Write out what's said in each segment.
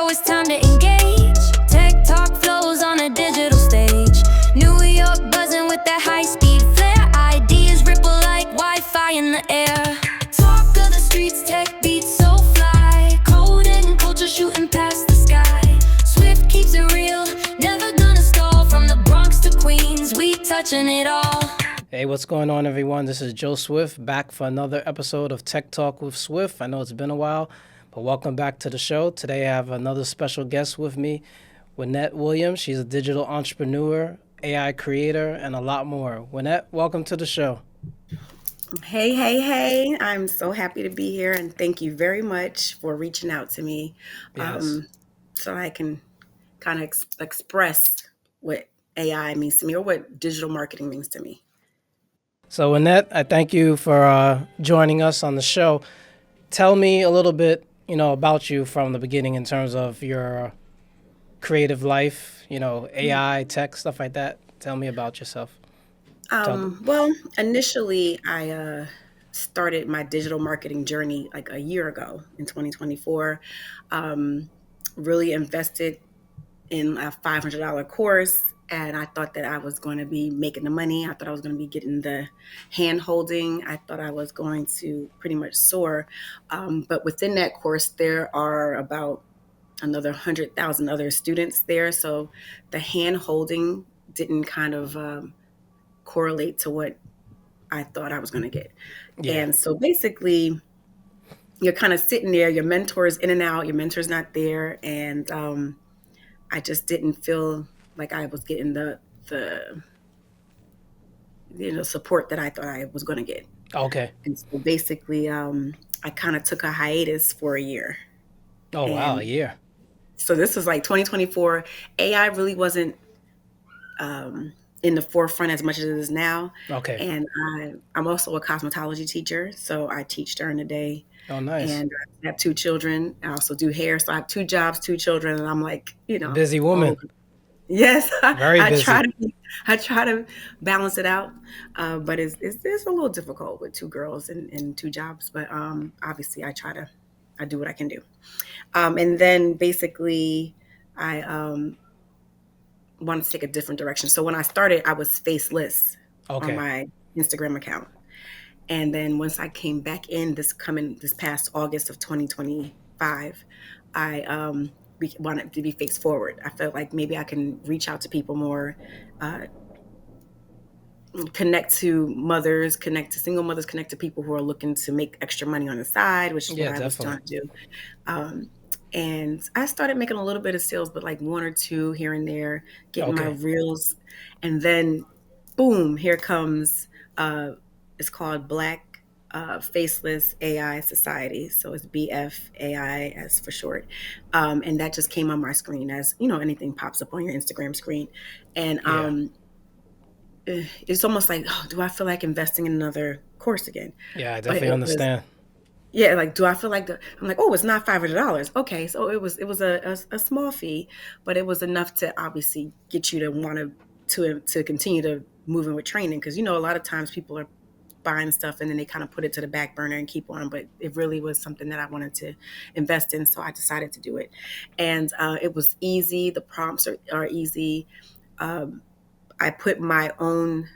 it's time to engage. Tech talk flows on a digital stage. New York buzzing with that high-speed flare. Ideas ripple like Wi-Fi in the air. Talk of the streets, tech beats so fly. Code and culture shooting past the sky. Swift keeps it real, never gonna stall. From the Bronx to Queens, we touching it all. Hey, what's going on, everyone? This is Joe Swift, back for another episode of Tech Talk with Swift. I know it's been a while, but welcome back to the show. Today I have another special guest with me, Wynette Williams. She's a digital entrepreneur, AI creator, and a lot more. Wynette, welcome to the show. Hey. I'm so happy to be here, and thank you very much for reaching out to me Yes. so I can kind of express what AI means to me or what digital marketing means to me. So, Wynette, I thank you for joining us on the show. Tell me a little bit, about you from the beginning in terms of your creative life, AI, tech, stuff like that. Tell me about yourself. Well, initially, I started my digital marketing journey like a year ago in 2024. Really invested in a $500 course, and I thought that I was going to be making the money. I thought I was going to be getting the hand holding. I thought I was going to pretty much soar. But within that course, there are about another 100,000 other students there. So the hand holding didn't kind of correlate to what I thought I was going to get. Yeah. And so basically, you're kind of sitting there, your mentor's in and out, your mentor's not there. And I just didn't feel like I was getting the support that I thought I was going to get. Okay. And so basically, I kind of took a hiatus for a year. Oh, wow, a And year. so this was like 2024. AI really wasn't in the forefront as much as it is now. Okay. And I'm also a cosmetology teacher, so I teach during the day. Oh, nice. And I have 2 children. I also do hair, so I have 2 jobs, 2 children, and I'm like, Busy woman. yes, Very I busy. try to balance it out, but it's a little difficult with 2 girls and 2 jobs. But obviously, I do what I can do. And then basically, I wanted to take a different direction. So when I started, I was faceless on Okay. my Instagram account. And then once I came back in this past August of 2025, I wanted to be face forward. I felt like maybe I can reach out to people more, connect to mothers, connect to single mothers, connect to people who are looking to make extra money on the side, which is Yeah, what I was definitely. trying to do. And I started making a little bit of sales, but like 1 or 2 here and there, getting my Okay. reels. And then, boom, here comes, it's called Black Faceless AI Society. So it's BFAI as for short. And that just came on my screen as, anything pops up on your Instagram screen. And Yeah. it's almost like, oh, do I feel like investing in another course again? Yeah, I But definitely it was, understand. yeah, like, do I feel like I'm like, oh, it's not $500. Okay, so it was a small fee, but it was enough to obviously get you to want to continue to move in with training, because a lot of times people are buying stuff and then they kind of put it to the back burner and keep on, but it really was something that I wanted to invest in, so I decided to do it. And it was easy. The prompts are easy. Um, I put my own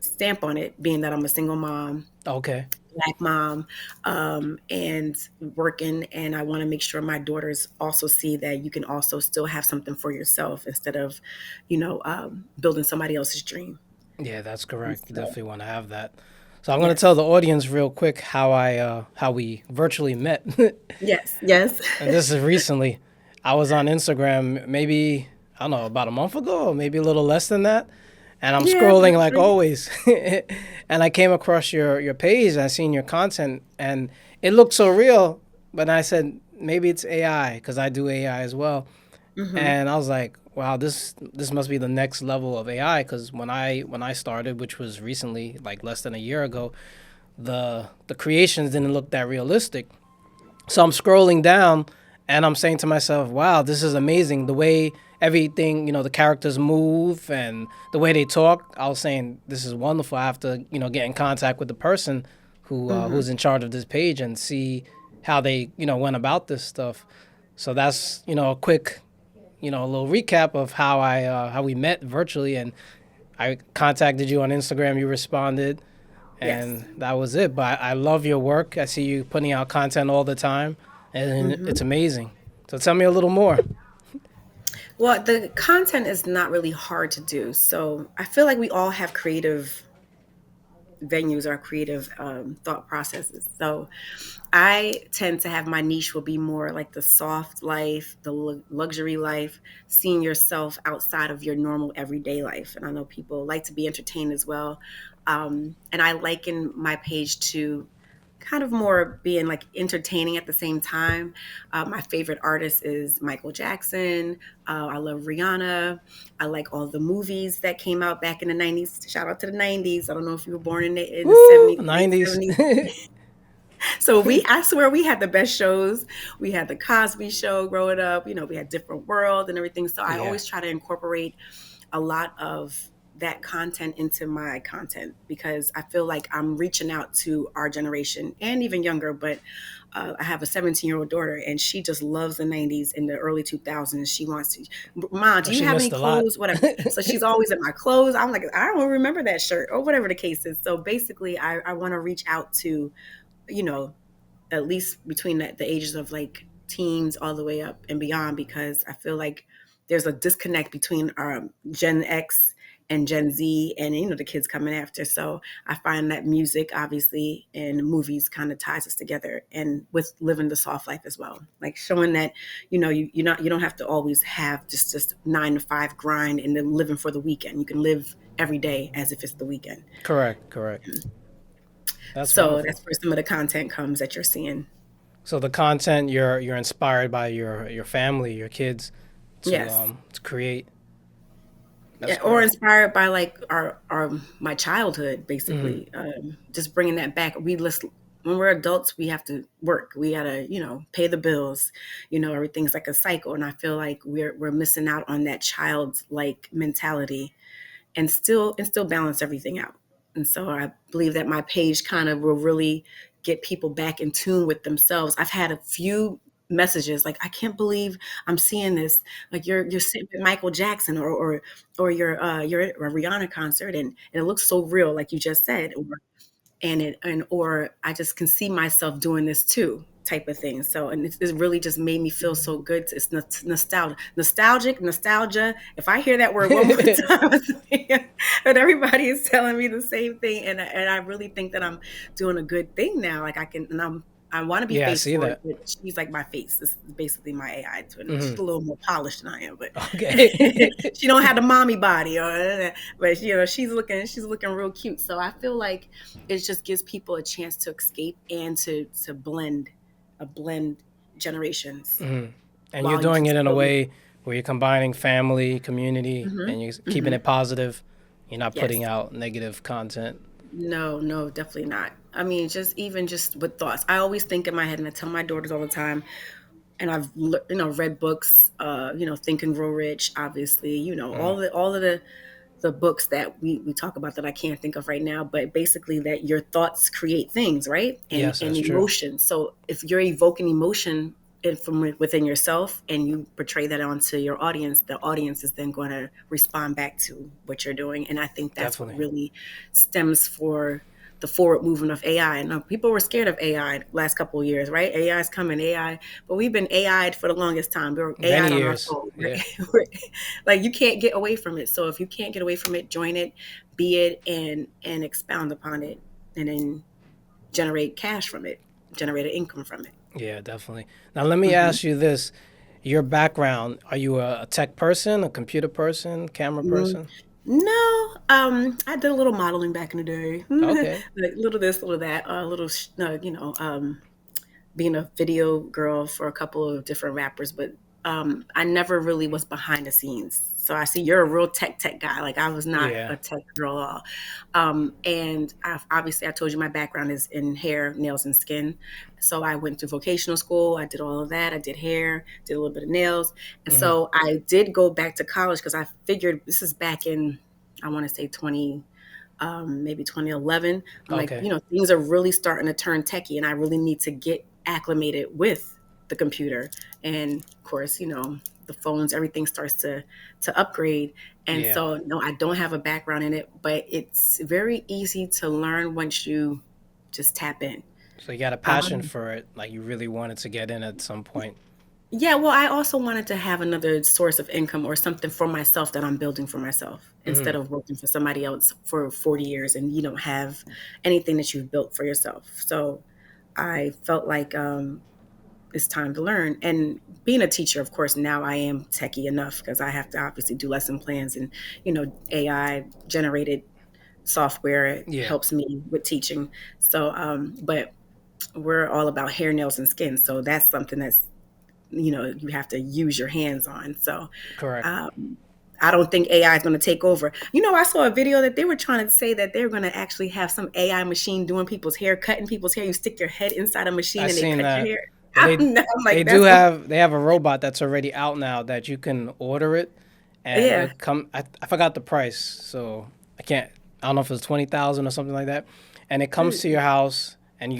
stamp on it, being that I'm a single mom, Okay. Black mom, and working, and I want to make sure my daughters also see that you can also still have something for yourself instead of, building somebody else's dream. Yeah, that's And correct. You so, definitely want to have that. So I'm going to tell yes, the audience real quick how we virtually met. yes. And this is recently. I was on Instagram maybe, I don't know, about a month ago, or maybe a little less than that. And I'm Yeah, scrolling that's like right. always. And I came across your page and I seen your content and it looked so real. But I said, maybe it's AI because I do AI as well. Hmm. And I was like, wow, this must be the next level of AI because when I started, which was recently, like less than a year ago, the creations didn't look that realistic. So I'm scrolling down and I'm saying to myself, wow, this is amazing. The way everything, the characters move and the way they talk. I was saying, this is wonderful. I have to, get in contact with the person Hmm. who's in charge of this page and see how they, went about this stuff. So that's a quick a little recap of how we met virtually, and I contacted you on Instagram. You responded, Yes. and that was it. But I love your work. I see you putting out content all the time, and it's amazing. So tell me a little more. Well, the content is not really hard to do. So I feel like we all have creative venues or creative thought processes. So I tend to have my niche will be more like the soft life, the luxury life, seeing yourself outside of your normal everyday life. And I know people like to be entertained as well. And I liken my page to kind of more being like entertaining at the same time. My favorite artist is Michael Jackson. I love Rihanna. I like all the movies that came out back in the 90s. Shout out to the 90s. I don't know if you were born in the Woo, 70s, late 90s. 70s. So I swear we had the best shows. We had the Cosby Show growing up. We had Different World and everything. So I Yeah, always try to incorporate a lot of that content into my content because I feel like I'm reaching out to our generation and even younger. But I have a 17-year-old daughter and she just loves the 90s and the early 2000s. She wants to, Mom, do but you she have any missed a lot. clothes? Whatever. So she's always at my clothes. I'm like, I don't remember that shirt or whatever the case is. So basically, I want to reach out to, you know, at least between the ages of like teens all the way up and beyond, because I feel like there's a disconnect between Gen X and Gen Z and the kids coming after. So I find that music obviously and movies kind of ties us together, and with living the soft life as well, like showing that you don't have to always have just 9 to 5 grind and then living for the weekend. You can live every day as if it's the weekend. Correct, correct. That's So wonderful. that's where some of the content comes that you're seeing. So the content you're inspired by your family, your kids, Yes. to create. That's Yeah, or great. inspired by like our my childhood, Hmm. basically. Just bringing that back. We list When we're adults, we have to work. We gotta, pay the bills. Everything's like a cycle, and I feel like we're missing out on that child's like mentality, and still balance everything out. And so I believe that my page kind of will really get people back in tune with themselves. I've had a few messages like, I can't believe I'm seeing this, like you're sitting with Michael Jackson, or you're at a Rihanna concert, and it looks so real, like you just said, or I just can see myself doing this too, type of thing. So, and it really just made me feel so good. It's nostalgia. If I hear that word one more time, but everybody is telling me the same thing, and I really think that I'm doing a good thing now. Like I want to be Yeah, I face see forward, that. but she's like my face. This is basically my AI twin. She's Hmm. a little more polished than I am, but Okay. she don't have the mommy body, but she's looking real cute. So I feel like it just gives people a chance to escape and to blend generations Hmm. And you're while you doing can it in a still make. way where you're combining family, community, Hmm. and you're keeping Hmm. it positive. You're not putting Yes. out negative content. No, no, definitely not. I mean, just with thoughts. I always think in my head, and I tell my daughters all the time. And I've read books. Think and Grow Rich. Obviously, Mm. all of the books that we talk about that I can't think of right now, but basically that your thoughts create things, right? And Yes, and that's true. emotion. So if you're evoking emotion from within yourself and you portray that onto your audience, the audience is then going to respond back to what you're doing. And I think that's what Definitely. really stems for the forward movement of AI. And people were scared of AI last couple of years, right? AI is coming, AI, but we've been AI'd for the longest time. We were Many AI'd on our years. phone, right? Yeah. Like you can't get away from it. So if you can't get away from it, join it, be it, and expound upon it, and then generate cash from it, generate an income from it. Yeah, definitely. Now, let me Hmm. ask you this. Your background, are you a tech person, a computer person, camera person? No, I did a little modeling back in the day, Okay. like little this, little that, a little, being a video girl for a couple of different rappers, but I never really was behind the scenes. So I see you're a real tech guy. Like I was not Yeah. a tech girl at all. And obviously, I told you my background is in hair, nails, and skin. So I went to vocational school. I did all of that. I did hair, did a little bit of nails, and Hmm. so I did go back to college because I figured this is back in, I want to say 20, maybe 2011. I'm like, Okay. things are really starting to turn techie, and I really need to get acclimated with. the computer, and of course, the phones, everything starts to upgrade. And Yeah. so, no, I don't have a background in it, but it's very easy to learn once you just tap in. So you got a passion Um, for it, like you really wanted to get in at some point. yeah, well, I also wanted to have another source of income or something for myself that I'm building for myself instead Hmm. of working for somebody else for 40 years and you don't have anything that you've built for yourself. So I felt like it's time to learn. And being a teacher, of course, now I am techie enough because I have to obviously do lesson plans and, AI generated software Yeah. helps me with teaching. So, but we're all about hair, nails, and skin. So that's something that's, you have to use your hands on. So, Correct. um, I don't think AI is going to take over. I saw a video that they were trying to say that they're going to actually have some AI machine doing people's hair, cutting people's hair. You stick your head inside a machine I and they seen cut your that. hair. Well, they I'm they like, do that's have they have a robot that's already out now that you can order it, and yeah, it come. I forgot the price, so I can't. I don't know if it's 20,000 or something like that, and it comes to your house and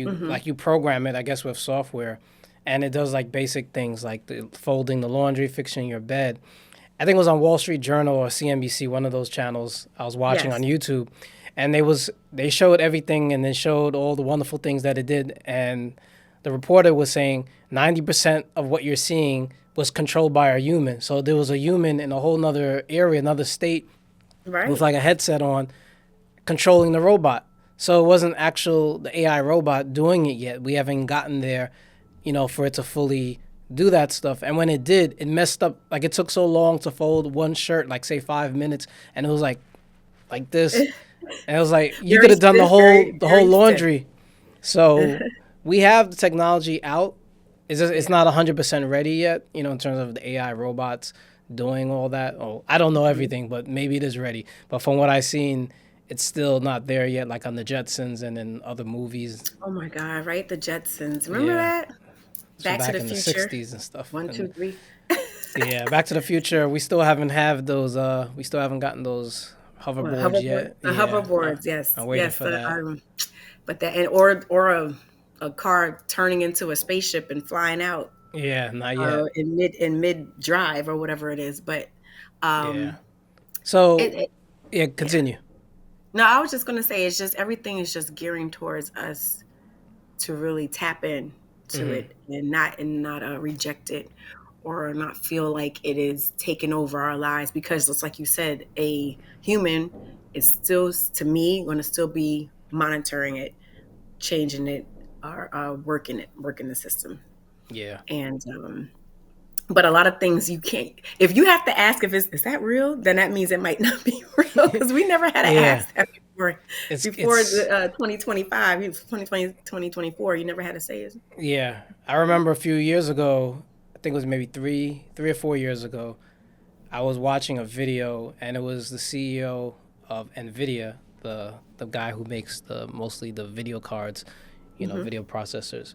you program it, I guess, with software, and it does like basic things like folding the laundry, fixing your bed. I think it was on Wall Street Journal or CNBC, one of those channels I was watching on yes, YouTube, and they showed everything and then showed all the wonderful things that it did, and the reporter was saying 90% of what you're seeing was controlled by a human. So there was a human in a whole nother area, another state, with right. like a headset on, controlling the robot. So it wasn't the AI robot doing it yet. We haven't gotten there, for it to fully do that stuff. And when it did, it messed up. Like it took so long to fold one shirt, like say 5 minutes, and it was like this, and it was like you Very could have done the stiff, whole very, the whole very stiff. laundry. So we have the technology out. It's Yeah. not 100% ready yet, in terms of the AI robots doing all that. Oh, I don't know Mhm. everything, but maybe it is ready. But from what I've seen, it's still not there yet, like on the Jetsons and in other movies. Oh my God, right? The Jetsons. Remember Yeah, that? it's from Back to back the in the Future. 60s and stuff. One, And two, three. yeah, Back to the Future, we still haven't have those. We still haven't gotten those Well, hoverboards hoverboard, yet. the Yeah, hoverboards, I'm yes, waiting yes. for that. But that, and or a car turning into a spaceship and flying out Yeah, not yet. in mid drive or whatever it is. But Yeah. um, So it yeah, yeah. continue. No, I was just gonna say it's just everything is just gearing towards us to really tap in to Hmm. it and not reject it or not feel like it is taking over our lives because it's like you said, a human is still to me going to still be monitoring it, changing it, or working the system. Yeah. And but a lot of things you can't. If you have to ask if is that real, then that means it might not be real because we never had to Yeah. ask that before. Before It's the 2025, 2020, 2024, you never had to say it. Yeah. I remember a few years ago, I think it was maybe 3 or 4 years ago, I was watching a video and it was the CEO of Nvidia, the guy who makes mostly the video cards, Hmm. video processors.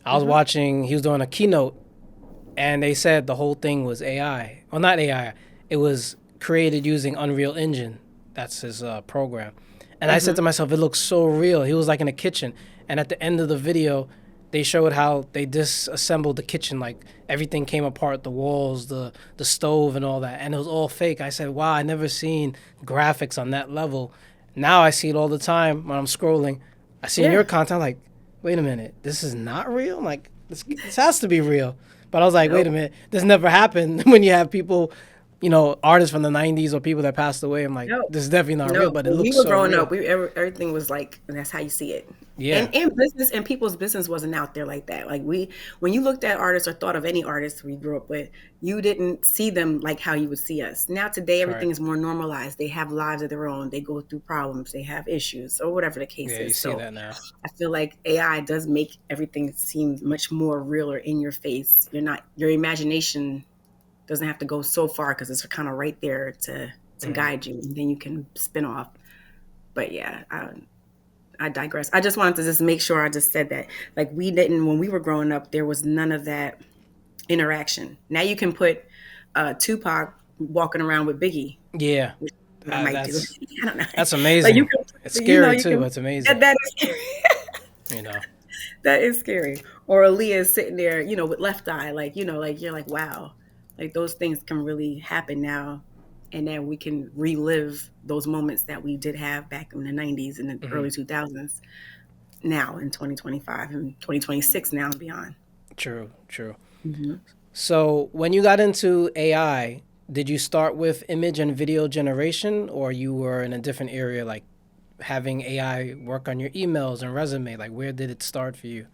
I was Hmm. watching, he was doing a keynote and they said the whole thing was AI. Well, not AI. It was created using Unreal Engine. That's his program. And I said Hmm. to myself, it looks so real. He was like in a kitchen, and at the end of the video, they showed how they disassembled the kitchen. Like everything came apart, the walls, the stove, and all that, and it was all fake. I said, wow, I never seen graphics on that level. Now I see it all the time when I'm scrolling. I see in your Yeah. content, like, wait a minute, this is not real. Like this has to be real. But I was like, wait a Nope. minute, this never happened when you have people, artists from the 90s or people that passed away. I'm like, Nope. this is definitely not real, No, but it when we looks were so growing up, real. everything was like, and that's how you see it. Yeah, And business and people's business wasn't out there like that. Like when you looked at artists or thought of any artists we grew up with, you didn't see them like how you would see us. Now today, everything correct. is more normalized. They have lives of their own. They go through problems. They have issues or whatever the case Yeah, you is. see So that now. I feel like AI does make everything seem much more real or in your face. Your imagination doesn't have to go so far because it's kind of right there to Hmm. guide you, and then you can spin off. But yeah, I digress. I just wanted to just make sure I just said that. Like we didn't when we were growing up, there was none of that interaction. Now you can put Tupac walking around with Biggie, Yeah, which I might do. I don't know. that's Like you amazing. can, It's scary you too, but can. it's amazing. That is scary. You know. That is scary. Or Aaliyah is sitting there, with left eye, like, like you're like, wow, like those things can really happen now. And then we can relive those moments that we did have back in the 90s and the Hmm. early 2000s now in 2025 and 2026 now and beyond. True, true. Hmm. So when you got into AI, did you start with image and video generation, or you were in a different area, like having AI work on your emails and resume? Like, where did it start for you?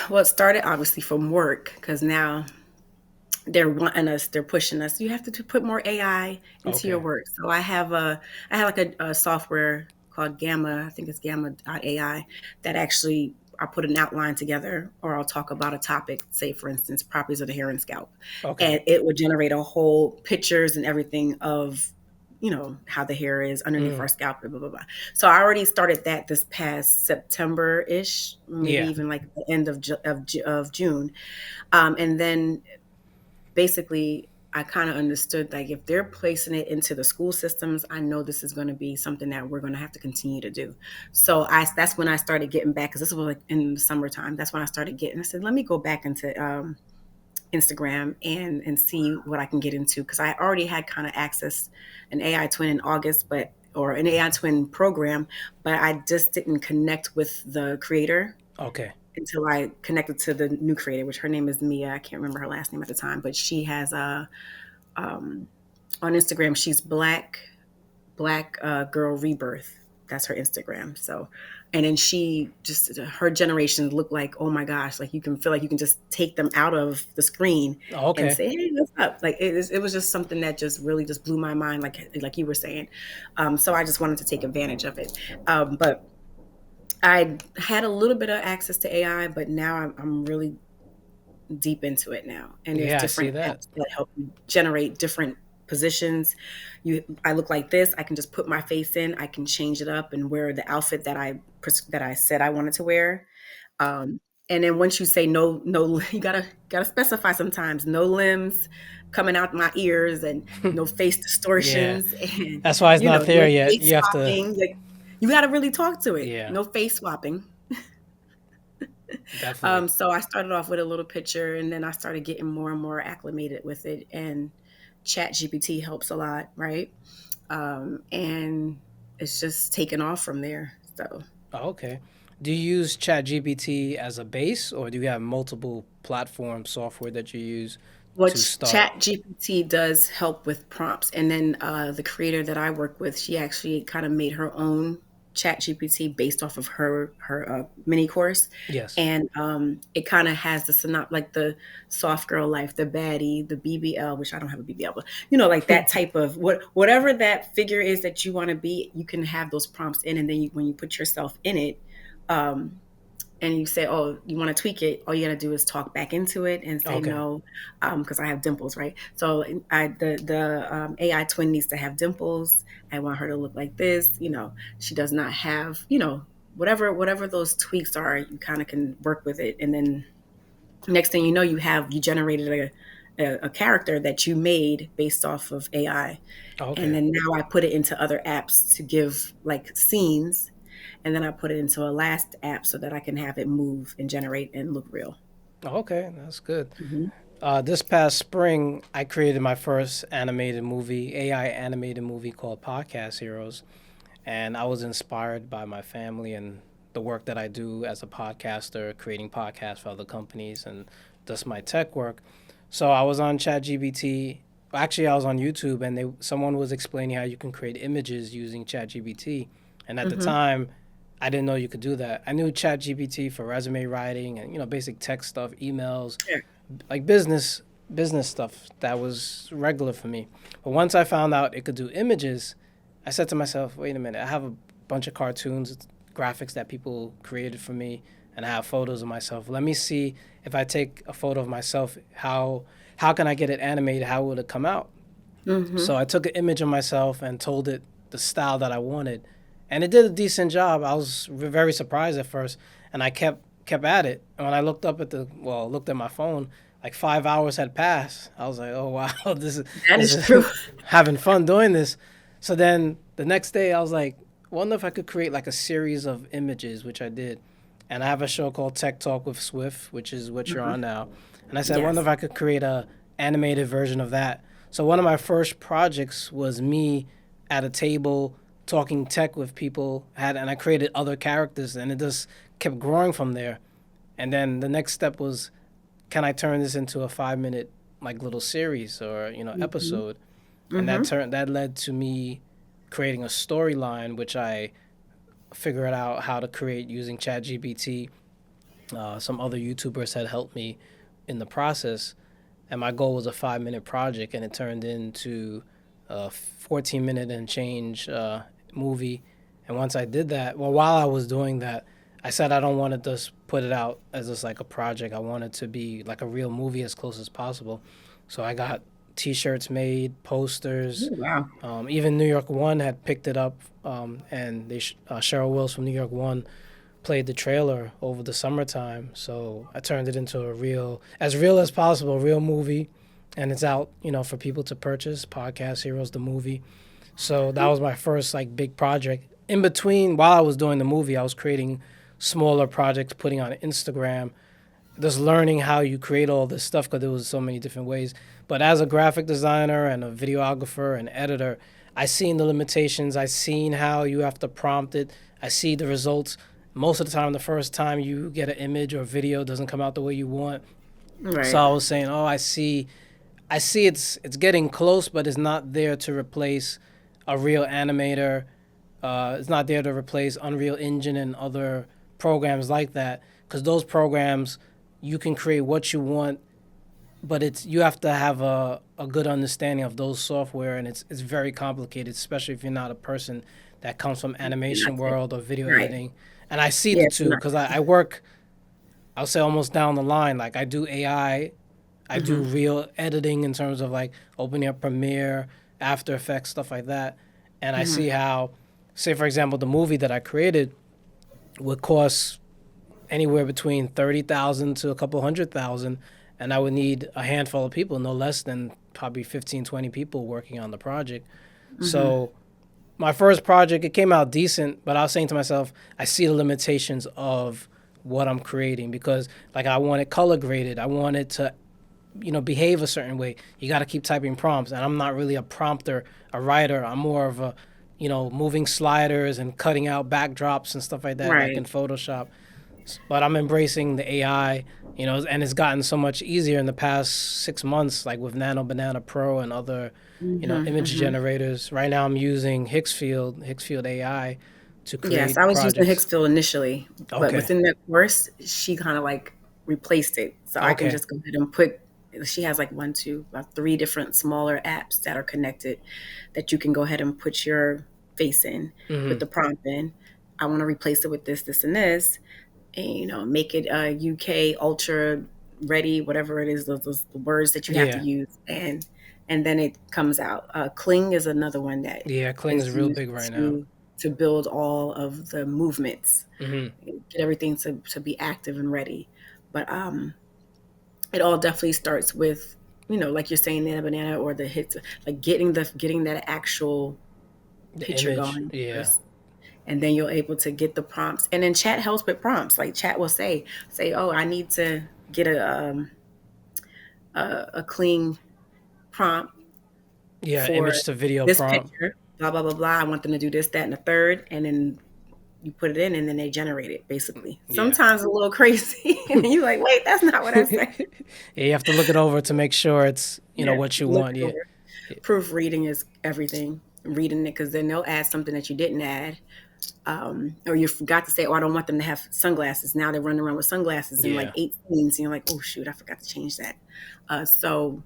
Well, it started obviously from work because now they're pushing us. You have to put more AI into your Okay. work. So I have like a software called Gamma. I think it's Gamma.ai that actually I put an outline together, or I'll talk about a topic, say for instance, properties of the hair and scalp, Okay. and it would generate a whole pictures and everything of how the hair is underneath our Mm. scalp, blah blah blah. So I already started that this past September ish, maybe Yeah. even like the end of June, and then basically I kind of understood like if they're placing it into the school systems, I know this is going to be something that we're going to have to continue to do. So that's when I started getting back because this was like in the summertime. That's when I started getting. I said, let me go back into Instagram and see what I can get into because I already had kind of access an AI twin in August, but or an AI twin program, but I just didn't connect with the creator Okay. until I connected to the new creator, which her name is Mia. I can't remember her last name at the time, but she has um, on Instagram. She's black girl rebirth. That's her Instagram. So, and then she just her generation look like, oh my gosh, like you can feel like you can just take them out of the screen and Okay. say, hey, what's up? Like it was just something that just really just blew my mind, like you were saying. So I just wanted to take advantage of it. But I had a little bit of access to AI, but now I'm really deep into it now. And there's Yeah, I see different that. apps that help you generate different positions. I look like this. I can just put my face in. I can change it up and wear the outfit that I said I wanted to wear. Um, and then once you say no, no, you gotta specify sometimes. No limbs coming out my ears, and no face Yeah. distortions, and That's why it's not there no yet. face You have to, swapping. Like you gotta really talk to it. yeah, No face swapping. definitely. So I started off with a little picture and then I started getting more and more acclimated with it. And Chat GPT helps a lot, right? And it's just taken off from there. So Oh, okay. Do you use ChatGPT as a base, or do you have multiple platform software that you use to what start? Chat GPT does help with prompts. And then the creator that I work with, she actually kind of made her own Chat GPT based off of her mini course. Yes. And it kind of has the like the soft girl life, the baddie, the BBL, which I don't have a BBL, but like that type of whatever that figure is that you want to be, you can have those prompts in, and then when you put yourself in it, um, and you say, oh, you want to tweak it, all you got to do is talk back into it and say Okay. no, because I have dimples, right? So the AI twin needs to have dimples. I want her to look like this. She does not have, whatever those tweaks are, you kind of can work with it. And then next thing you know, you generated a character that you made based off of AI. And Okay. then now I put it into other apps to give like scenes, and then I put it into a last app so that I can have it move and generate and look real. Okay. That's good. Hmm. This past spring, I created my first animated movie, AI animated movie called Podcast Heroes. And I was inspired by my family and the work that I do as a podcaster, creating podcasts for other companies and just my tech work. So I was on ChatGPT. Actually, I was on YouTube, and someone was explaining how you can create images using ChatGPT. And at the Hmm. time, I didn't know you could do that. I knew ChatGPT for resume writing and basic tech stuff, emails, Sure. like business stuff that was regular for me. But once I found out it could do images, I said to myself, wait a minute, I have a bunch of cartoons, graphics that people created for me, and I have photos of myself. Let me see if I take a photo of myself, how can I get it animated? How would it come out? Hmm. So I took an image of myself and told it the style that I wanted, and it did a decent job. I was very surprised at first, and I kept at it. And when I looked at my phone, like 5 hours had passed. I was like, oh wow, That this is is true. having fun doing this. So then the next day, I was like, wonder if I could create like a series of images, which I did, and I have a show called Tech Talk with Swift, which is what you're Hmm. on now. And I said, I wonder Yes. if I could create a animated version of that. So one of my first projects was me at a table talking tech with people, and I created other characters, and it just kept growing from there. And then the next step was, can I turn this into a 5 minute like little series or Hmm. episode? And Hmm. that led to me creating a storyline, which I figured out how to create using ChatGPT. Some other YouTubers had helped me in the process, and my goal was a 5 minute project, and it turned into a 14 minute and change movie. And once I did that, well, while I was doing that, I said I don't want to just put it out as just like a project. I want it to be like a real movie as close as possible. So I got T-shirts made, posters. Oh, wow. Even New York One had picked it up, and Cheryl Wills from New York One played the trailer over the summertime. So I turned it into as real as possible, real movie, and it's out, for people to purchase. Podcast Heroes, the movie. So that was my first like big project. In between, while I was doing the movie, I was creating smaller projects, putting on Instagram, just learning how you create all this stuff because there was so many different ways. But as a graphic designer and a videographer and editor, I seen the limitations. I seen how you have to prompt it. I see the results. Most of the time, the first time you get an image or video doesn't come out the way you want. So Right. I was saying, oh, I see it's getting close, but it's not there to replace a real animator. It's not there to replace Unreal Engine and other programs like that, because those programs you can create what you want, but you have to have a good understanding of those software, and it's very complicated, especially if you're not a person that comes from Not animation it. world or video Right. editing. And I see the Yes. two because I work, I'll say almost down the line. Like I do AI, I do Hmm. real editing in terms of like opening up Premiere, After Effects, stuff like that. And I Hmm. see how, say for example, the movie that I created would cost anywhere between 30,000 to a couple 100,000, and I would need a handful of people, no less than probably 15, 20 people working on the project. Hmm. So my first project, it came out decent, but I was saying to myself, I see the limitations of what I'm creating because like I want it color graded. I want it to behave a certain way. You got to keep typing prompts, and I'm not really a prompter, a writer. I'm more of a moving sliders and cutting out backdrops and stuff like that, like in Right. Photoshop. But I'm embracing the AI, and it's gotten so much easier in the past 6 months, like with Nano Banana Pro and other, Hmm. image Hmm. generators. Right now, I'm using Hicksfield AI to Yes, create I was using projects. Hicksville initially, but Okay, within that course, she kind of like replaced it. So I can okay, just go ahead and put, she has like one, two, about three different smaller apps that are connected that you can go ahead and put your face in, put hmm, the prompt in. I want to replace it with this, this, and this, and make it UK ultra ready, whatever it is, those words that you have to yeah, use, and then it comes out. Kling is another one that yeah. Kling is is real used big right now. to build all of the movements, Hmm. get everything to be active and ready. But it all definitely starts with, like you're saying, the banana or the hits, like getting that actual The picture image, going yeah, first, and then you're able to get the prompts. And then chat helps with prompts. Like chat will say, oh, I need to get a clean prompt yeah. for Image to video this prompt. picture, blah blah blah blah. I want them to do this, that, and the third, and then you put it in, and then they generate it. Basically, Yeah. sometimes a little crazy, and you're like, wait, that's not what I said. Yeah, you have to look it over to make sure it's Yeah, what you look want. it Yeah. over. Proofreading is everything. Reading it, because then they'll add something that you didn't add, or you forgot to say, "Oh, I don't want them to have sunglasses." Now they're running around with sunglasses in like Yeah. 8 scenes, and you're like, "Oh shoot, I forgot to change that." So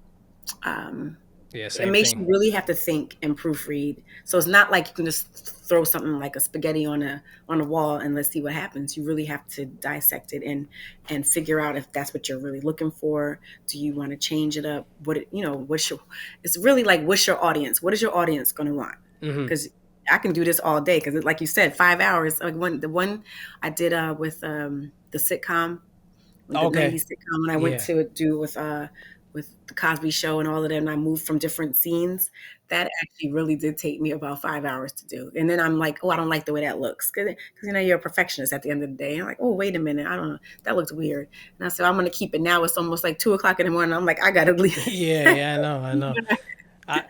um, Yeah. it Same makes you thing. really have to think and proofread. So it's not like you can just throw something like a spaghetti on a wall and let's see what happens. You really have to dissect it and figure out if that's what you're really looking for. Do you want to change it up? What's your? It's really like, what's your audience? What is your audience going to want? Hmm. Because I can do this all day. Because like you said, 5 hours. Like the one I did with the sitcom, the Okay. 90s sitcom, when I went Yeah. to do with with the Cosby Show and all of them. I moved from different scenes. That actually really did take me about 5 hours to do. And then I'm like, oh, I don't like the way that looks. Because you're a perfectionist at the end of the day. And I'm like, oh, wait a minute. I don't know. That looks weird. And I said, I'm going to keep it now. It's almost like 2 o'clock in the morning. I'm like, I got to leave. Yeah, I know.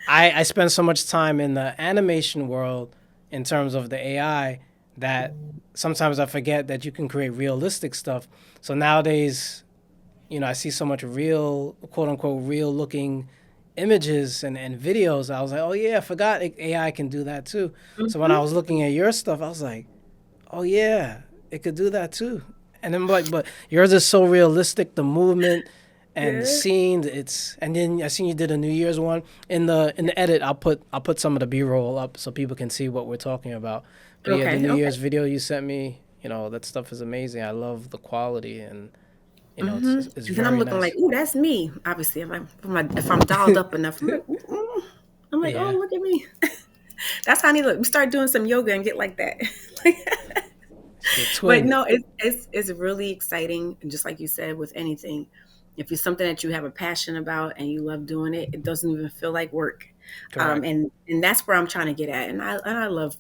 I spend so much time in the animation world in terms of the AI that sometimes I forget that you can create realistic stuff. So nowadays, I see so much real, quote unquote, real looking images and videos. I was like, oh yeah, I forgot AI can do that too. So when I was looking at your stuff, I was like, oh yeah, it could do that too. And then I'm like, but yours is so realistic, the movement and the Yeah. scenes. And then I seen you did a New Year's one. In the edit, I'll put some of the B-roll up so people can see what we're talking about. But yeah, the Okay. New Okay. Year's video you sent me, that stuff is amazing. I love the quality and it's And then I'm very looking like, nice. ooh, that's me. Obviously, if I'm dialed up enough, I'm like, oh, Yeah, look at me. That's how I need to look. We start doing some yoga and get like that. it's your But twin. no, it's really exciting. And just like you said, with anything, if it's something that you have a passion about and you love doing it, it doesn't even feel like work. Correct. And that's where I'm trying to get at. And I love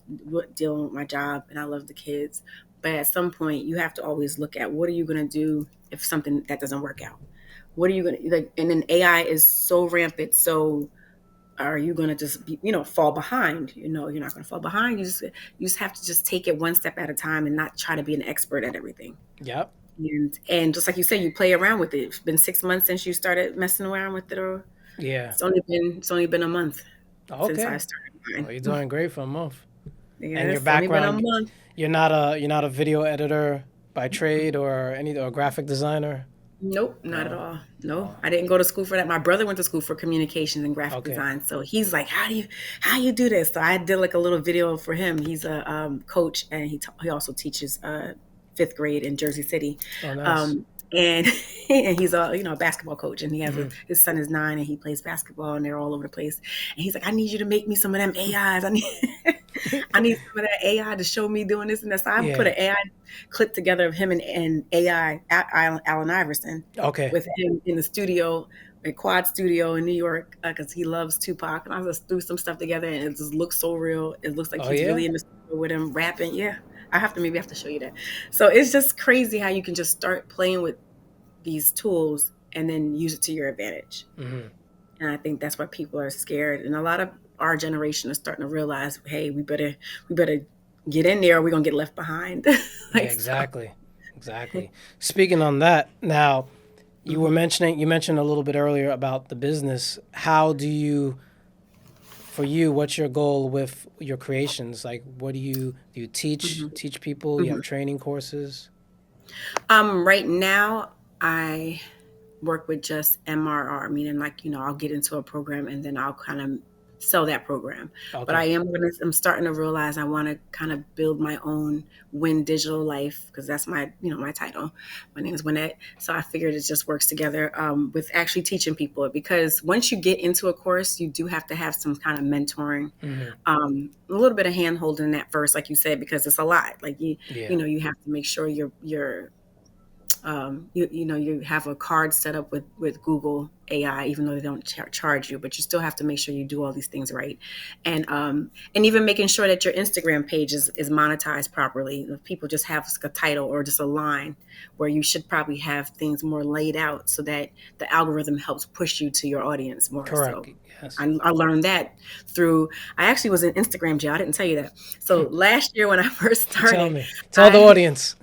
dealing with my job, and I love the kids. But at some point, you have to always look at what are you going to do if something that doesn't work out. What are you going to like? And then AI is so rampant. So are you going to just be, fall behind? You're not going to fall behind. You just have to just take it one step at a time and not try to be an expert at everything. Yep. And just like you said, you play around with it. It's been 6 months since you started messing around with it, or Yeah. it's only been a month since I Okay. started Well, you're mine. doing great for a month. And Yeah, your it's only been a background, month. you're not a video editor by trade or graphic designer. Nope, not at No. all. No, Oh, I didn't go to school for that. My brother went to school for communications and graphic okay. design, so he's like, "How you do this?" So I did like a little video for him. He's a coach, and he also teaches fifth grade in Jersey City, Oh, nice. um, and and he's a basketball coach, and he has Hmm. his son is 9, and he plays basketball, and they're all over the place. And he's like, "I need you to make me some of them AIs. I need I need some of that AI to show me doing this and that." So I put Yeah. an AI clip together of him and AI Allen Iverson Okay. with him in the studio, a quad studio in New York, because he loves Tupac. And I just threw some stuff together, and it just looks so real. It looks like Oh he's yeah. really in the studio with him rapping. Yeah, maybe have to show you that. So it's just crazy how you can just start playing with these tools and then use it to your advantage. Hmm. And I think that's why people are scared. And a lot of our generation is starting to realize, hey, we better get in there, or we're gonna get left behind. Yeah. Like so. Exactly. Exactly. Speaking on that, now Mhm. you mentioned a little bit earlier about the business. How do you for you, what's your goal with your creations? Like, what do you teach Mhm. teach people? You have Mhm. training courses. Right now, I work with just MRR, meaning like, I'll get into a program and then I'll kind of sell that program. But Okay. I'm starting to realize I want to kind of build my own Win Digital Life, because that's my title. My name is Wynette. So I figured it just works together with actually teaching people, because once you get into a course, you do have to have some kind of mentoring, Hmm. a little bit of hand holding at first, like you said, because it's a lot. Like Yeah. you have to make sure you're you have a card set up with Google AI, even though they don't charge you, but you still have to make sure you do all these things right, and even making sure that your Instagram page is monetized properly. If people just have a title or just a line, where you should probably have things more laid out so that the algorithm helps push you to your audience more. Correct. So Yes. I learned that through. I actually was in Instagram jail. I didn't tell you that. So last year when I first Tell started, me. Tell the I audience.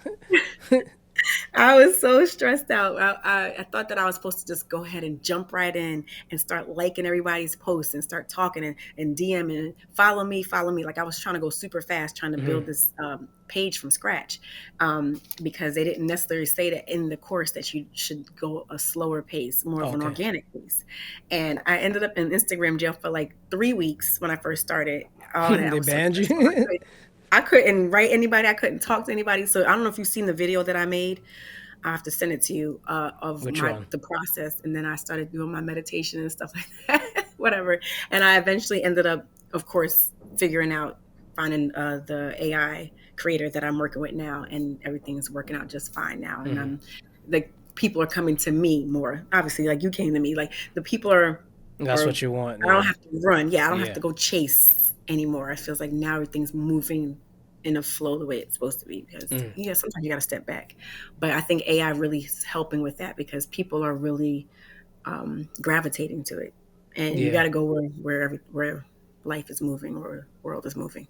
I was so stressed out. I thought that I was supposed to just go ahead and jump right in and start liking everybody's posts and start talking and DMing, follow me, follow me. Like I was trying to go super fast, trying to build Hmm. this page from scratch, because they didn't necessarily say that in the course that you should go a slower pace, more of an Okay. organic pace. And I ended up in Instagram jail for like 3 weeks when I first started. Oh, I They was so banned stressed. you. I couldn't write anybody. I couldn't talk to anybody. So I don't know if you've seen the video that I made. I have to send it to you, of Which one? the process, and then I started doing my meditation and stuff like that, whatever. And I eventually ended up, of course, finding the AI creator that I'm working with now, and everything is working out just fine now. And Hmm. the people are coming to me more. Obviously, like you came to me. Like the people That's are what you want. I don't Yeah. have to run. Yeah, I don't have Yeah. to go chase anymore. It feels like now everything's moving in a flow the way it's supposed to be. Because Mm. yeah, sometimes you got to step back. But I think AI really is helping with that because people are really gravitating to it, and you got Yeah. to go where life is moving or world is moving.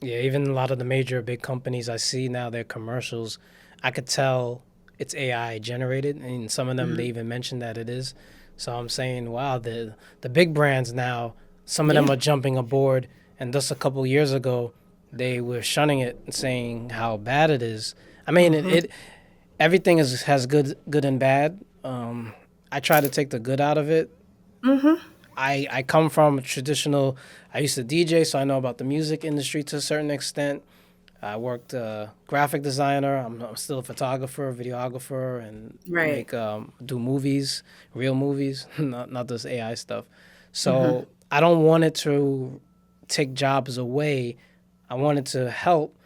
Yeah, even a lot of the major big companies I see now, their commercials, I could tell it's AI generated, and some of them they Hmm. even mention that it is. So I'm saying, wow, the big brands now, some of them Yeah. are jumping aboard, and just a couple years ago, they were shunning it and saying how bad it is. I mean, Hmm. it everything is has good and bad. I try to take the good out of it. Hmm. I come from a traditional. I used to DJ, so I know about the music industry to a certain extent. I worked graphic designer. I'm still a photographer, videographer, and Right. make do movies, real movies, not this AI stuff. Hmm. So I don't want it to take jobs away. I want it to help,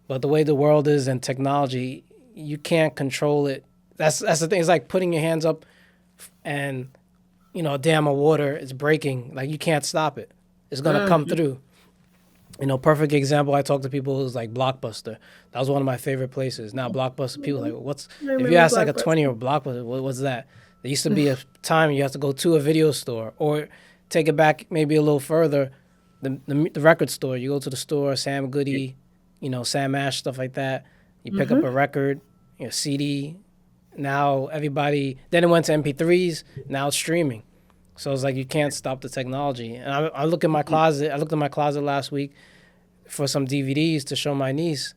but the way the world is and technology, you can't control it. That's the thing. It's like putting your hands up and a dam of water is breaking. Like you can't stop it. It's gonna come Hmm. through. Perfect example. I talk to people is like Blockbuster. That was one of my favorite places. Now Blockbuster, people are like, what's I if you remember ask like a Blockbuster. 20 year old Blockbuster, what's that? There used to be a time you have to go to a video store or take it back maybe a little further, the record store. You go to the store, Sam Goody, Sam Ash stuff like that. You pick up Hmm. a record, CD. Now everybody. Then it went to MP3s. Now it's streaming. So it's like you can't stop the technology. And I look in my closet. I looked in my closet last week for some DVDs to show my niece.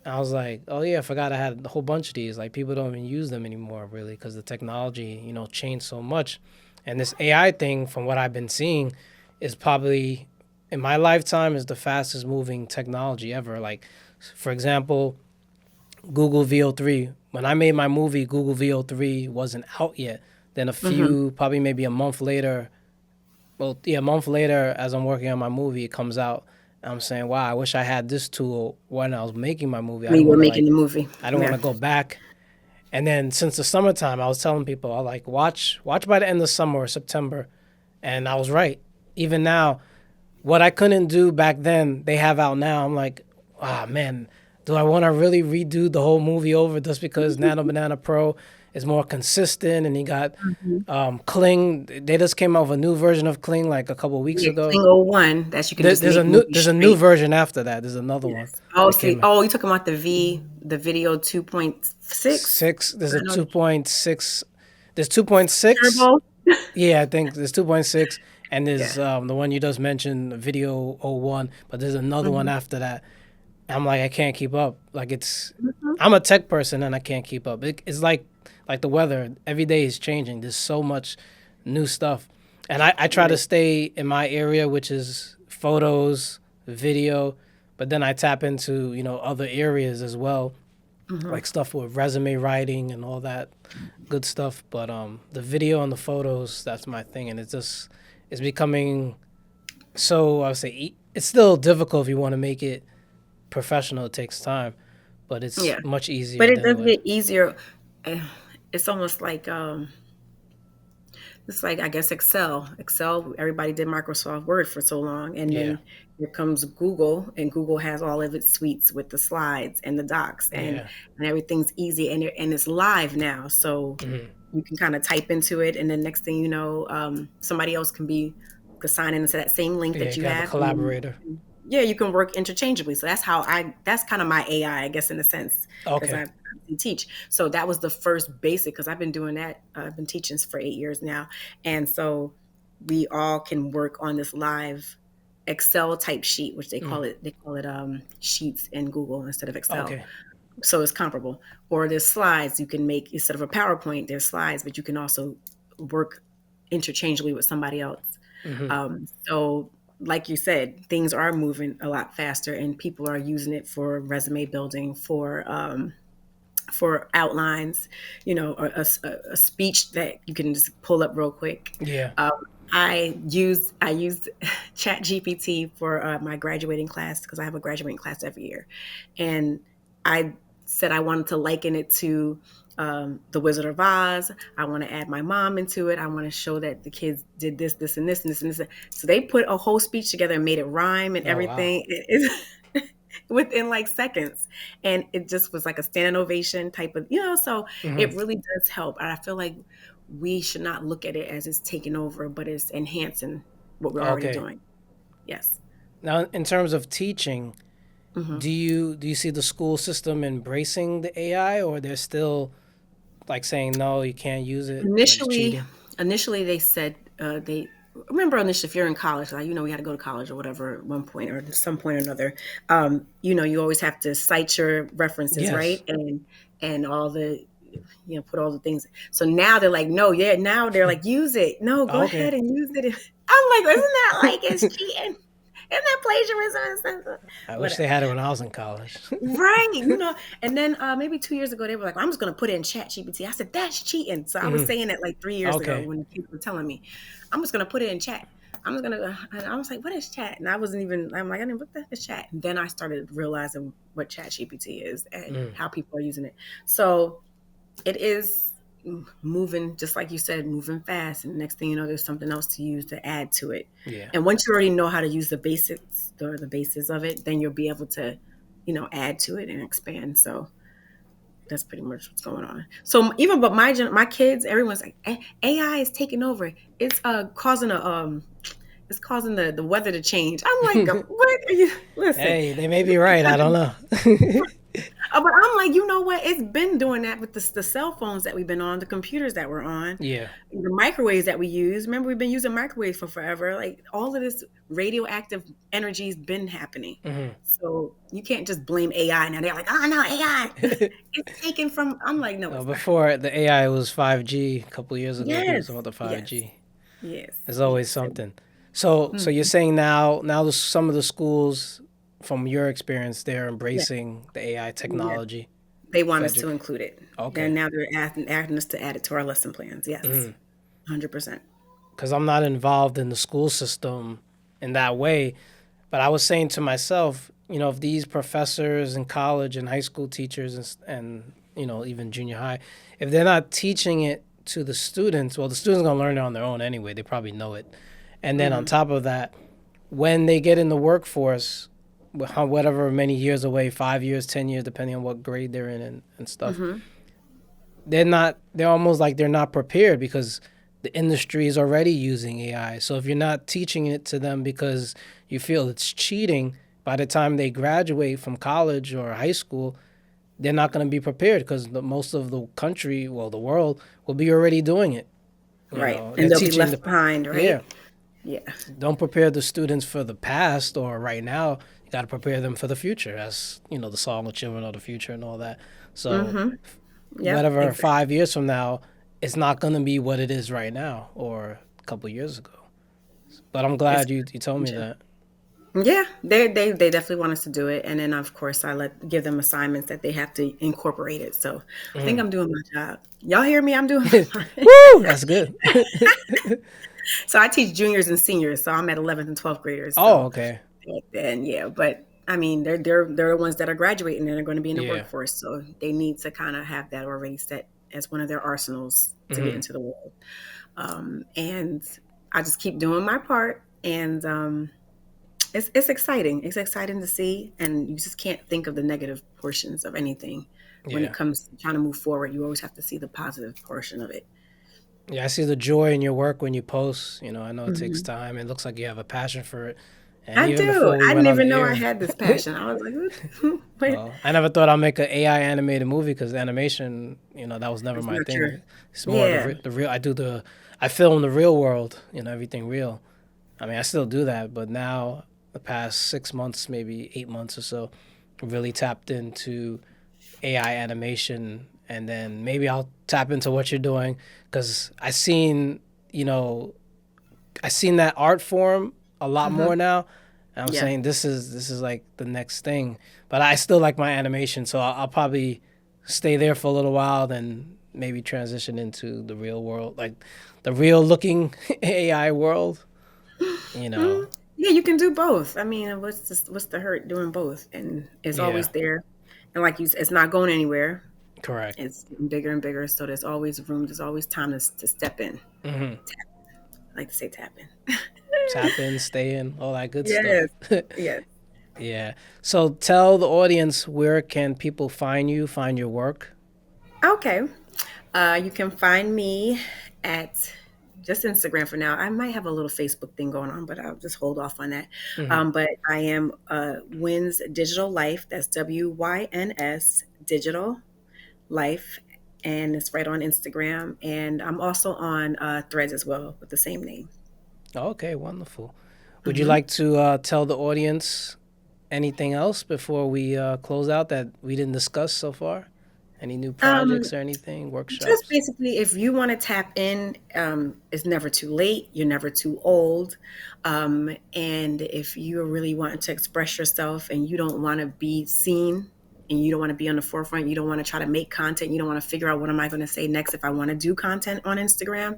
And I was like, oh yeah, I forgot I had a whole bunch of these. Like people don't even use them anymore, really, because the technology, changed so much. And this AI thing, from what I've been seeing, is probably in my lifetime is the fastest moving technology ever. Like, for example, Google VO3. When I made my movie, Google VO3 wasn't out yet. Then Hmm. probably maybe a month later, well, yeah, a month later, as I'm working on my movie, it comes out. And I'm saying, wow, I wish I had this tool when I was making my movie. When you were making the movie. I don't want Yeah. to go back. And then since the summertime, I was telling people, I like watch by the end of summer or September, and I was right. Even now, what I couldn't do back then, they have out now. I'm like, ah, man, do I want to really redo the whole movie over just because Nano Banana Pro is more consistent and he got Mhm. Kling? They just came out with a new version of Kling like a couple of weeks Yeah, ago. Kling '01, that you can just make movies There's a new straight. version after that. There's another one Yes. Oh, that see, came out. oh, you talking about the video 2.6? Six. There's I a know 2.6. There's 2.6. Turbo. Yeah, I think there's 2.6, and Yeah. there's the one you just mentioned, Video '01. But there's another one Mhm. after that. I'm like, I can't keep up. Like Mhm. I'm a tech person and I can't keep up. It's like the weather. Every day is changing. There's so much new stuff, and I try to Right. stay in my area, which is photos, video, but then I tap into other areas as well, Mhm. like stuff with resume writing and all that good stuff. But the video and the photos, that's my thing, and it's becoming so I would say it's still difficult if you want to make it professional. It takes time, but it's Yeah. much But easier it than does with. get easier. Eh, It's almost like it's like, I guess, Excel. Excel, everybody did Microsoft Word for so long. And Yeah, then here comes Google, and Google has all of its suites with the slides and the docs, yeah, and everything's easy, and it's live now. So hmm you can kind of type into it, and then next thing you know, somebody else could sign into that same link yeah. that You you can have a have. And then collaborator. yeah, you can work interchangeably. So that's kind of my AI, I guess, in a sense, because Okay. I teach. So that was the first basic, because I've been doing that. I've been teaching for 8 years now. And so we all can work on this live Excel type sheet, which Mm. they call it Sheets in Google instead of Excel. Okay. So it's comparable. Or there's slides you can make instead of a PowerPoint, there's slides, but you can also work interchangeably with somebody else. hmm So, like you said, things are moving a lot faster, and people are using it for resume building, for outlines, a speech that you can just pull up real quick. Yeah. Um, I used Chat GPT for my graduating class, because I have a graduating class every year, and I said I wanted to liken it to The Wizard of Oz. I want to add my mom into it. I want to show that the kids did this, this, and this, and this, and this. So they put a whole speech together and made it rhyme and Oh wow. everything. Within like seconds. And it just was like a standing ovation type of, so Hmm. it really does help. And I feel like we should not look at it as it's taking over, but it's enhancing what we're already Okay. doing. Yes. Now, in terms of teaching, Hmm. do you see the school system embracing the AI, or they're still like saying no, you can't use it, like it's Initially, cheating? initially they said they remember initially if you're in college, like we had to go to college or whatever at one point or some point or another. You always have to cite your references, Yes. right? And all the put all the things. So now they're like, no, yeah, now they're like, use it. No, go Okay. ahead and use it. I'm like, isn't that like it's cheating? Isn't that plagiarism and stuff? I wish they Whatever. had it when I was in college. Right. And then maybe 2 years ago, they were like, I'm just going to put it in chat GPT. I said, that's cheating. So I was Hmm. saying it like 3 years ago Okay. when people were telling me, I'm just going to put it in chat. I'm just going to, and I was like, what is chat? And I'm like, I didn't, what the heck is chat? And then I started realizing what chat GPT is and Mm. how people are using it. So it is moving, just like you said, moving fast. And the next thing you know, there's something else to use to add to it. Yeah. And once you already know how to use the basics or the basis of it, then you'll be able to, add to it and expand. So that's pretty much what's going on. So even but my kids, everyone's like AI is taking over. It's causing the weather to change. I'm like, what are you listen? Hey, they may be right. I don't know. But I'm like, you know what? It's been doing that with the cell phones that we've been on, the computers that we're on, Yeah. the microwaves that we use. Remember, we've been using microwaves for forever. Like all of this radioactive energy's been happening. Hmm. So you can't just blame AI. Now they're like, oh no, AI, it's taken from. I'm like, no, it's not. Before the AI was 5G a couple years ago, people was Yes, about the yes, 5G. yes, There's always yes. something. So you're Mhm. saying now some of the schools, from your experience, they're Yeah, embracing the AI yeah. technology They for want us to edu-. include it. Okay. Then now they're asking us to add it to our lesson plans. Yes, 100%. Because I'm not involved in the school system in that way, but I was saying to myself, if these professors in college and high school teachers and even junior high, if they're not teaching it to the students, well, the students are gonna learn it on their own anyway. They probably know it, and then on Hmm. top of that, when they get in the workforce, whatever many years away, 5 years, 10 years, depending on what grade they're in and stuff, Hmm. they're almost like they're not prepared because the industry is already using AI. So if you're not teaching it to them because you feel it's cheating, by the time they graduate from college or high school, they're not going to be prepared because most of the country, well, the world, will be already doing it. Right, They're and they'll be teaching left the, behind. yeah, Right. Yeah. don't prepare the students for the past or right now. You got to prepare them for the future. As the song "The Children of the Future" and all that. So Hmm. Yep. whatever Exactly. 5 years from now, it's not going to be what it is right now or a couple years ago. But I'm It's glad you told me that. Yeah, they definitely want us to do it, and then of course I give them assignments that they have to incorporate it. So I think Mm. I'm doing my job. Y'all hear me? I'm doing. Woo, that's good. So I teach juniors and seniors, so I'm at 11th and 12th graders. Oh, So okay. and yeah, but I mean they're the ones that are graduating and they're going to be in the Yeah. workforce, so they need to kind of have that already set as one of their arsenals to get Hmm. into the world. And I just keep doing my part, and it's exciting. It's exciting to see, and you just can't think of the negative portions of anything when it Yeah. comes to trying to move forward. You always have to see the positive portion of it. Yeah, I see the joy in your work when you post. I know it takes Hmm. time. It looks like you have a passion for it. And I even do. before we I went didn't on even the know I air, had this passion. I was like, "What?" well, I never thought I'd make an AI animated movie because animation, that was never It's my not your, thing. It's more of yeah. the real. I film the real world. Everything real. I mean, I still do that, but now the past 6 months, maybe 8 months or so, really tapped into AI animation, and then maybe I'll tap into what you're doing because you know, I seen that art form a lot Hmm. more now. And I'm Yeah. saying this is like the next thing, but I still like my animation, so I'll probably stay there for a little while, then maybe transition into the real world, like the real looking AI world. You know, Yeah, you can do both. I mean, what's the hurt doing both? And it's yeah, always there. And like you said, it's not going anywhere. Correct. It's getting bigger and bigger, so there's always room. There's always time to step in. Hmm. I like to say tap in. Tap in, stay in, all that good stuff. Yes, yes. Yeah. So tell the audience, where can people find you, find your work? Okay. You can find me at just Instagram for now. I might have a little Facebook thing going on, but I'll just hold off on that. Hmm. But I am Wynn's Digital Life. That's WYNS Digital Life. And it's right on Instagram. And I'm also on Threads as well with the same name. Okay, wonderful. Would you Hmm. like to tell the audience anything else before we close out that we didn't discuss so far? Any new Um, projects or anything, just workshops? basically, if you want to tap in, it's never too late. You're never too old. And if you're really wanting to express yourself and you don't want to be seen and you don't want to be on the forefront, you don't want to try to make content, you don't want to figure out what am I going to say next if I want to do content on Instagram,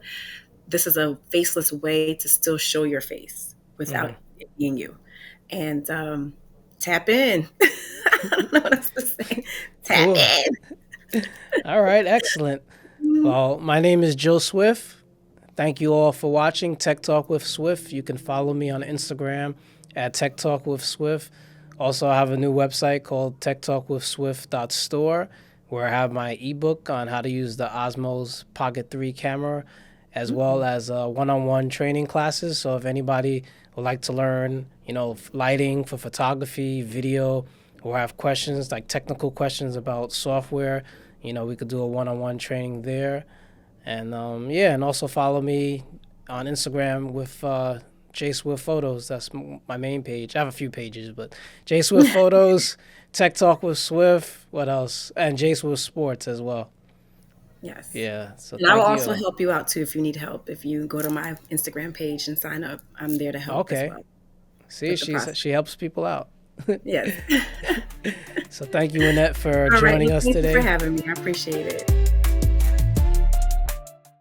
this is a faceless way to still show your face Hmm. without it being you. And tap in. I don't know what else to say. Tap Cool. in. All right, excellent. Well, my name is Joe Swift. Thank you all for watching Tech Talk with Swift. You can follow me on Instagram at Tech Talk with Swift. Also, I have a new website called techtalkwithswift.store where I have my ebook on how to use the Osmos Pocket 3 camera, as well as one-on-one training classes. So if anybody would like to learn, lighting for photography, video, or have questions like technical questions about software, we could do a one-on-one training there. And yeah, and also follow me on Instagram with J Swift Photos. That's my main page. I have a few pages, but J Swift Photos, Tech Talk with Swift. What else? And J Swift Sports as well. Yes. Yeah. So And I will thank also you. help you out too if you need help. If you go to my Instagram page and sign up, I'm there to help as Okay. well See, with the process. she helps people out. Yes. So thank you, Wynette, for All right. joining Well, us thank you for today. having me. I appreciate it.